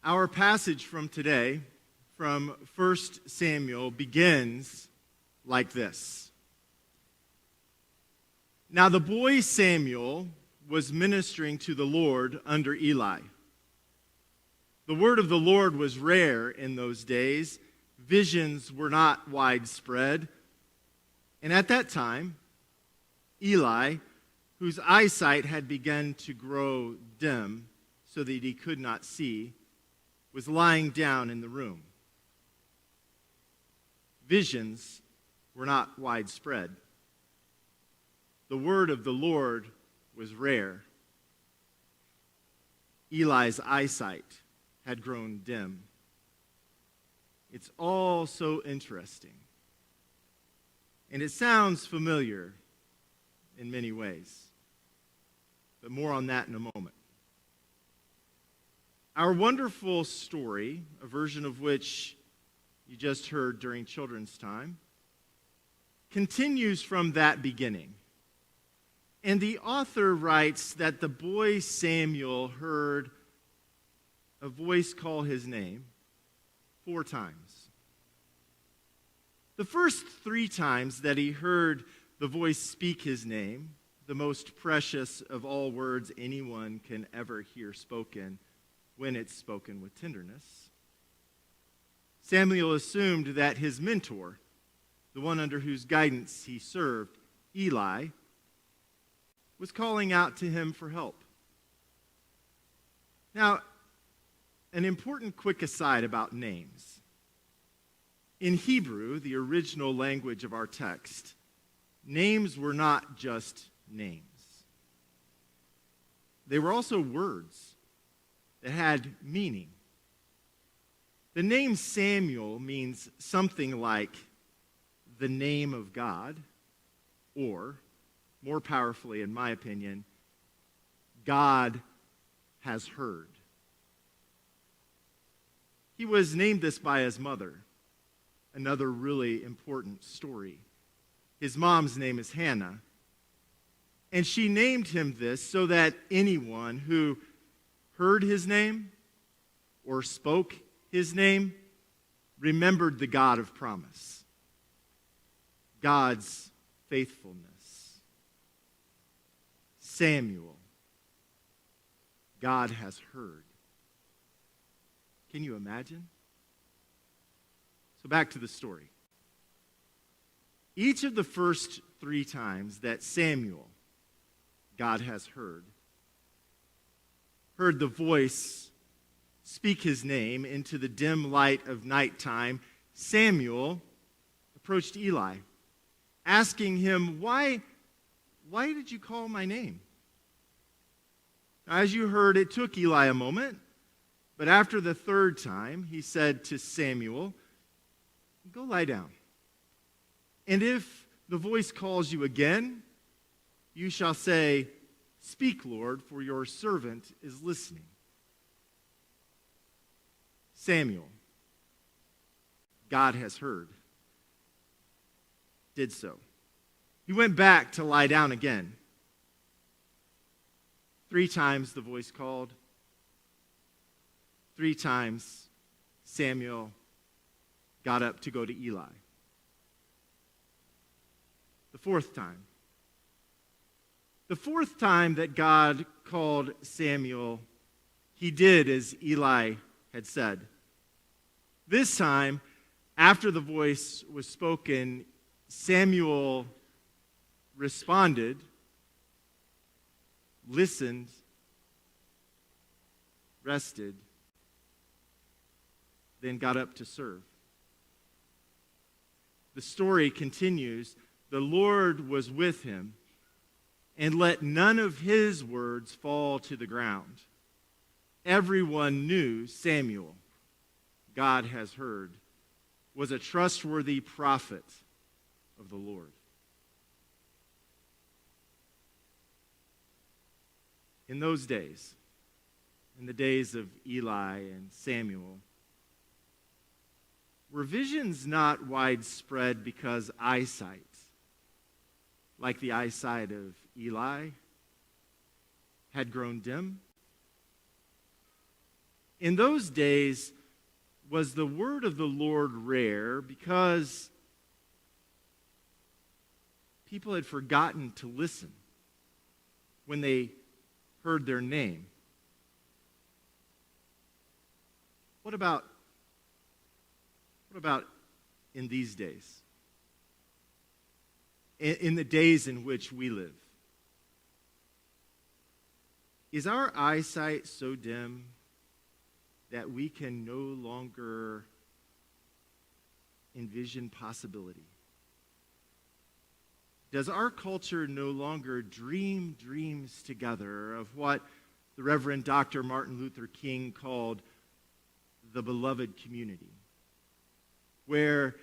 Our passage from today, from 1 Samuel, begins like this. Now the boy Samuel was ministering to the Lord under Eli. The word of the Lord was rare in those days. Visions were not widespread. And at that time, Eli, whose eyesight had begun to grow dim so that he could not see, was lying down in the room. Visions were not widespread. The word of the Lord was rare. Eli's eyesight had grown dim. It's all so interesting. And it sounds familiar in many ways. But more on that in a moment. Our wonderful story, a version of which you just heard during children's time, continues from that beginning. And the author writes that the boy Samuel heard a voice call his name 4 times. The first 3 times that he heard the voice speak his name, the most precious of all words anyone can ever hear spoken, when it's spoken with tenderness, Samuel assumed that his mentor, the one under whose guidance he served, Eli, was calling out to him for help. Now, an important quick aside about names. In Hebrew, the original language of our text, names were not just names. They were also words that had meaning. The name Samuel means something like the name of God, or, more powerfully in my opinion, God has heard. He was named this by his mother, another really important story. His mom's name is Hannah, and she named him this so that anyone who heard his name or spoke his name remembered the God of promise, God's faithfulness. Samuel, God has heard. Can you imagine? So back to the story. Each of the first 3 times that Samuel, God has heard the voice speak his name into the dim light of nighttime, Samuel approached Eli, asking him, why did you call my name? Now, as you heard, it took Eli a moment, but after the 3rd time, he said to Samuel, go lie down. And if the voice calls you again, you shall say, speak, Lord, for your servant is listening. Samuel, God has heard, did so. He went back to lie down again. 3 times the voice called. 3 times Samuel got up to go to Eli. The 4th time. The 4th time that God called Samuel, he did as Eli had said. This time, after the voice was spoken, Samuel responded, listened, rested, then got up to serve. The story continues. The Lord was with him and let none of his words fall to the ground. Everyone knew Samuel, God has heard, was a trustworthy prophet of the Lord. In those days, in the days of Eli and Samuel, were visions not widespread because eyesight, like the eyesight of Eli, had grown dim? In those days, was the word of the Lord rare because people had forgotten to listen when they heard their name. What about in these days? In the days in which we live? Is our eyesight so dim that we can no longer envision possibility? Does our culture no longer dream dreams together of what the Reverend Dr. Martin Luther King called the beloved community, where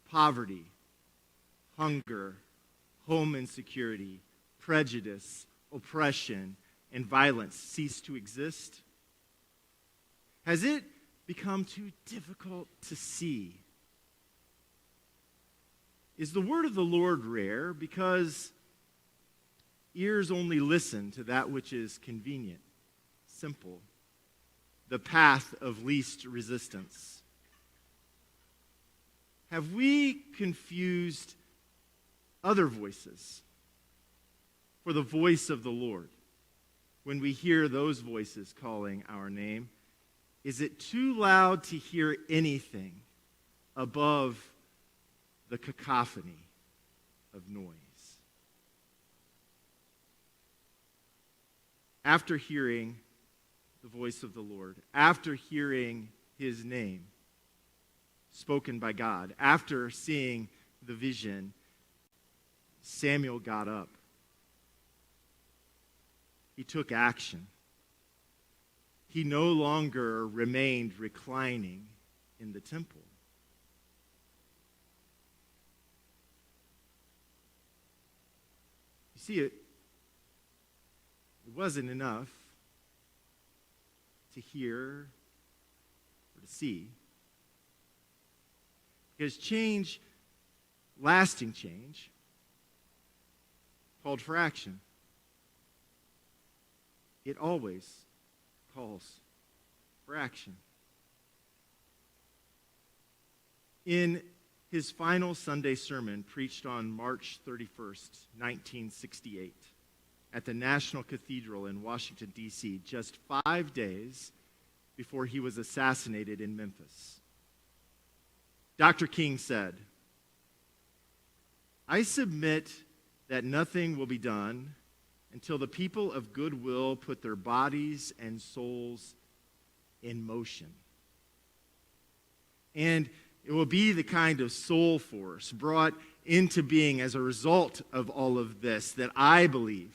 poverty, hunger, home insecurity, prejudice, oppression, and violence cease to exist? Has it become too difficult to see? Is the word of the Lord rare because ears only listen to that which is convenient, simple, the path of least resistance? Have we confused other voices for the voice of the Lord when we hear those voices calling our name? Is it too loud to hear anything above the cacophony of noise? After hearing the voice of the Lord, after hearing his name spoken by God, after seeing the vision, Samuel got up. He took action. He no longer remained reclining in the temple. You see, it wasn't enough to hear or to see, because change, lasting change, called for action. It always calls for action. In his final Sunday sermon, preached on March 31st, 1968, at the National Cathedral in Washington, D.C., just 5 days before he was assassinated in Memphis, Dr. King said, "I submit that nothing will be done until the people of goodwill put their bodies and souls in motion. And it will be the kind of soul force brought into being as a result of all of this that I believe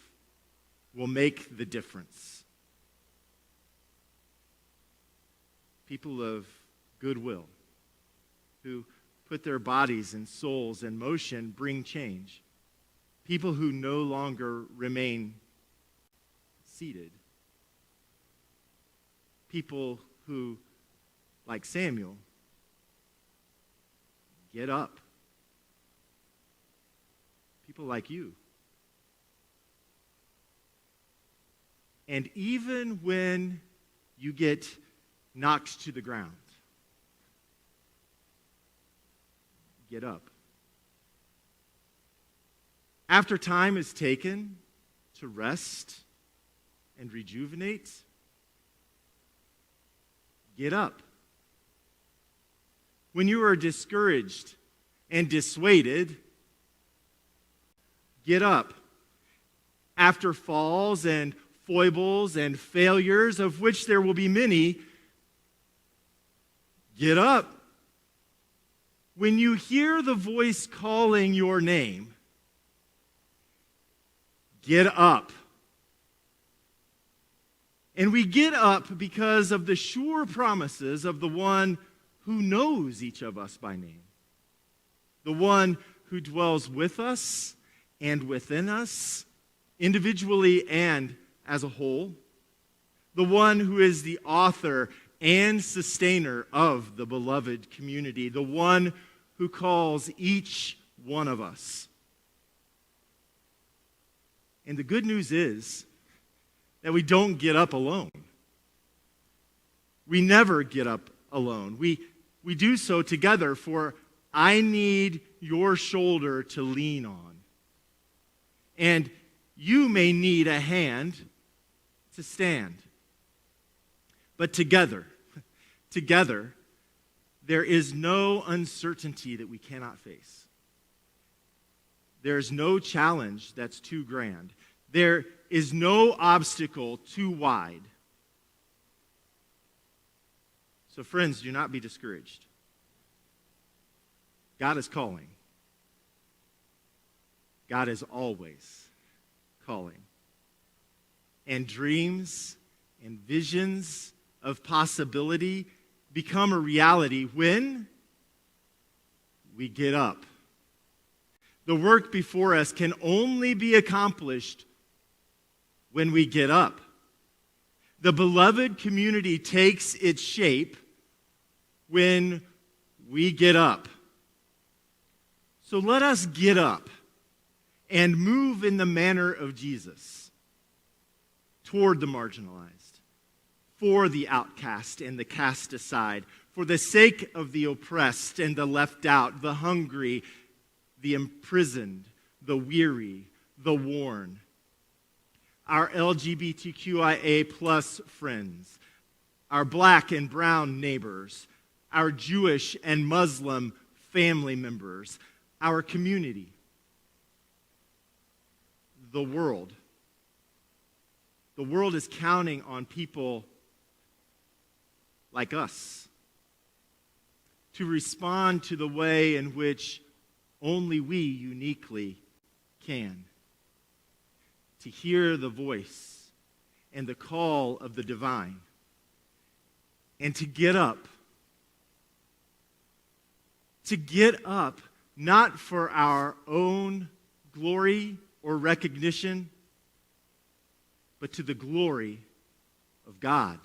will make the difference. People of goodwill who put their bodies and souls in motion bring change. People who no longer remain seated. People who, like Samuel, get up. People like you. And even when you get knocked to the ground, get up. After time is taken to rest and rejuvenate, get up. When you are discouraged and dissuaded, get up. After falls and foibles and failures, of which there will be many, get up. When you hear the voice calling your name, get up. And we get up because of the sure promises of the one who knows each of us by name, the one who dwells with us and within us, individually and as a whole, the one who is the author and sustainer of the beloved community, the one who calls each one of us. And the good news is that we don't get up alone. We never get up alone. We do so together, for I need your shoulder to lean on. And you may need a hand to stand. But together, there is no uncertainty that we cannot face. There is no challenge that's too grand. There is no obstacle too wide. So friends, do not be discouraged. God is calling. God is always calling. And dreams and visions of possibility become a reality when we get up. The work before us can only be accomplished when we get up. The beloved community takes its shape when we get up. So let us get up and move in the manner of Jesus toward the marginalized, for the outcast and the cast aside, for the sake of the oppressed and the left out, the hungry, the imprisoned, the weary, the worn. Our LGBTQIA plus friends, our black and brown neighbors, our Jewish and Muslim family members, our community, the world. The world is counting on people like us to respond to the way in which only we uniquely can. To hear the voice and the call of the divine. And to get up. To get up not for our own glory or recognition, but to the glory of God.